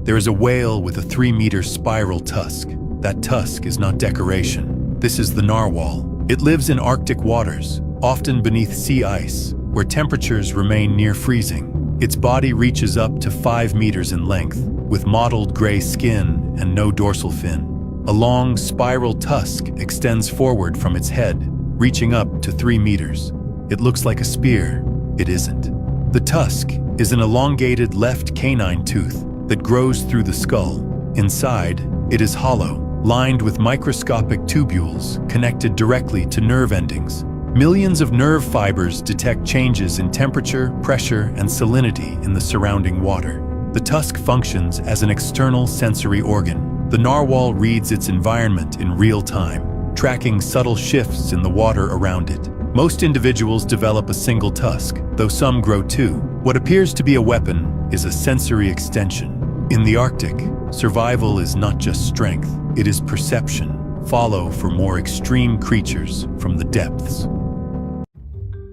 There is a whale with a 3-meter spiral tusk. That tusk is not decoration. This is the narwhal. It lives in Arctic waters, often beneath sea ice, where temperatures remain near freezing. Its body reaches up to 5 meters in length, with mottled gray skin and no dorsal fin. A long, spiral tusk extends forward from its head, reaching up to 3 meters. It looks like a spear. It isn't. The tusk is an elongated left canine tooth that grows through the skull. Inside, it is hollow, lined with microscopic tubules connected directly to nerve endings. Millions of nerve fibers detect changes in temperature, pressure, and salinity in the surrounding water. The tusk functions as an external sensory organ. The narwhal reads its environment in real time, tracking subtle shifts in the water around it. Most individuals develop a single tusk, though some grow two. What appears to be a weapon is a sensory extension. In the Arctic, survival is not just strength, it is perception. Follow for more extreme creatures from the depths.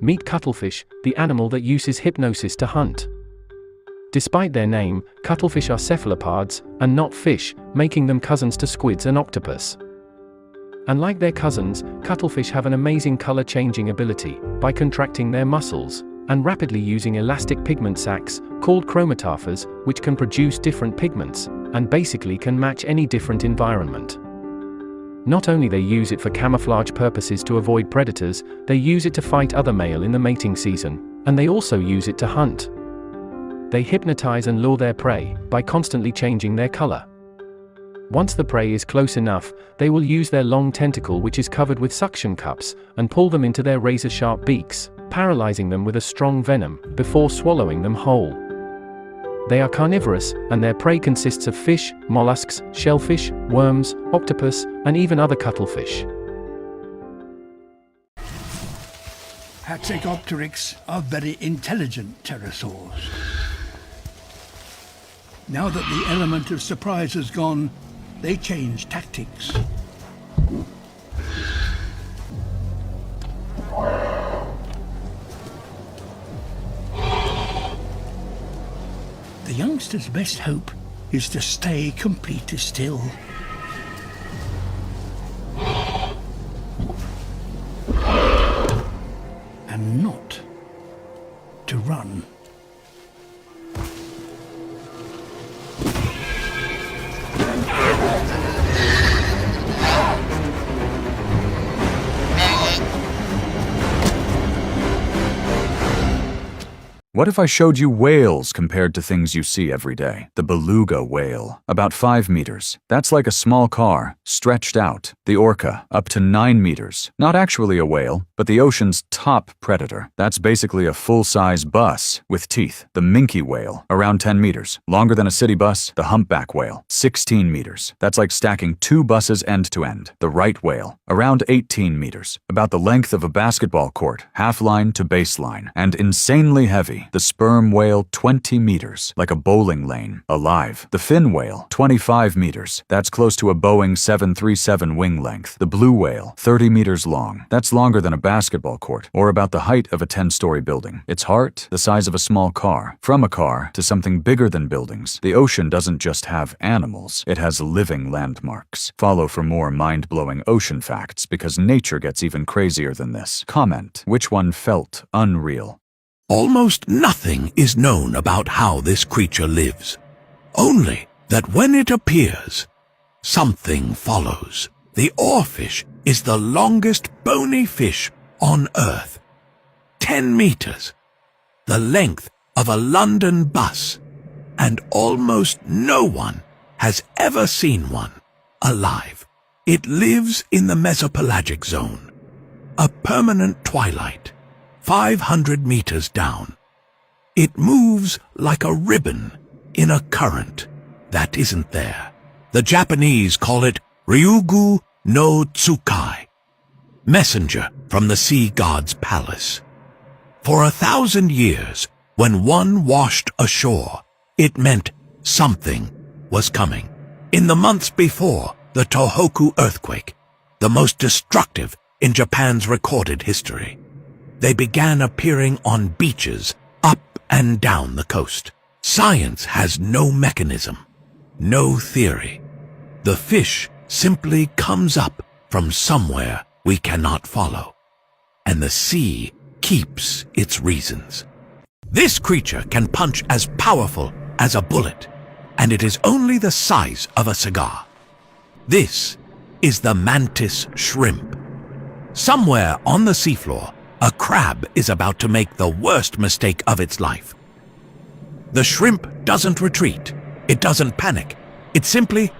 Meet cuttlefish, the animal that uses hypnosis to hunt. Despite their name, cuttlefish are cephalopods, and not fish, making them cousins to squids and octopus. Unlike their cousins, cuttlefish have an amazing color-changing ability, by contracting their muscles, and rapidly using elastic pigment sacs, called chromatophores, which can produce different pigments, and basically can match any different environment. Not only they use it for camouflage purposes to avoid predators, they use it to fight other male in the mating season, and they also use it to hunt. They hypnotize and lure their prey, by constantly changing their color. Once the prey is close enough, they will use their long tentacle, which is covered with suction cups, and pull them into their razor-sharp beaks, paralyzing them with a strong venom, before swallowing them whole. They are carnivorous, and their prey consists of fish, mollusks, shellfish, worms, octopus, and even other cuttlefish. Hatzegopteryx are very intelligent pterosaurs. Now that the element of surprise has gone, they change tactics. The youngster's best hope is to stay completely still. And not to run. What if I showed you whales compared to things you see every day? The beluga whale, about 5 meters. That's like a small car, stretched out. The orca, up to 9 meters. Not actually a whale, but the ocean's top predator. That's basically a full-size bus with teeth. The minke whale, around 10 meters. Longer than a city bus. The humpback whale, 16 meters. That's like stacking 2 buses end to end. The right whale, around 18 meters. About the length of a basketball court, half line to baseline. And insanely heavy. The sperm whale, 20 meters, like a bowling lane, alive. The fin whale, 25 meters. That's close to a Boeing 737 wing length. The blue whale, 30 meters long. That's longer than a basketball court, or about the height of a 10-story building. Its heart, the size of a small car. From a car to something bigger than buildings. The ocean doesn't just have animals, it has living landmarks. Follow for more mind-blowing ocean facts, because nature gets even crazier than this. Comment which one felt unreal. Almost nothing is known about how this creature lives. Only that when it appears, something follows. The oarfish is the longest bony fish on Earth. 10 meters. The length of a London bus. And almost no one has ever seen one alive. It lives in the mesopelagic zone. A permanent twilight. 500 meters down. It moves like a ribbon in a current that isn't there. The Japanese call it Ryugu no Tsukai, messenger from the sea god's palace. For 1,000 years, when one washed ashore, it meant something was coming. In the months before the Tohoku earthquake, the most destructive in Japan's recorded history, they began appearing on beaches up and down the coast. Science has no mechanism, no theory. The fish simply comes up from somewhere we cannot follow, and the sea keeps its reasons. This creature can punch as powerful as a bullet, and it is only the size of a cigar. This is the mantis shrimp. Somewhere on the seafloor, a crab is about to make the worst mistake of its life. The shrimp doesn't retreat, it doesn't panic, it simply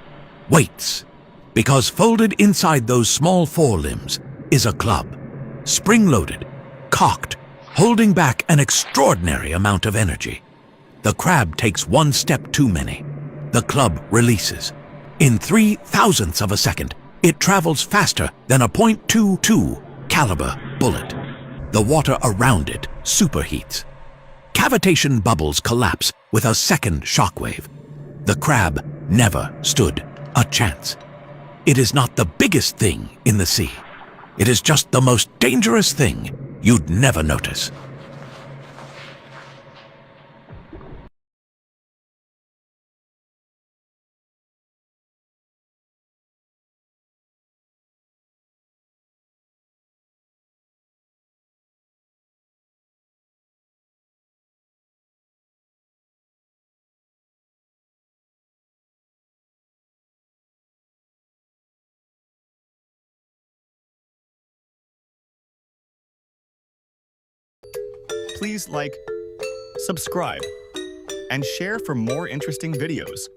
waits, because folded inside those small forelimbs is a club, spring-loaded, cocked, holding back an extraordinary amount of energy. The crab takes one step too many. The club releases. In 0.003 of a second, it travels faster than a .22 caliber bullet. The water around it superheats. Cavitation bubbles collapse with a second shockwave. The crab never stood a chance. It is not the biggest thing in the sea. It is just the most dangerous thing you'd never notice. Please like, subscribe, and share for more interesting videos.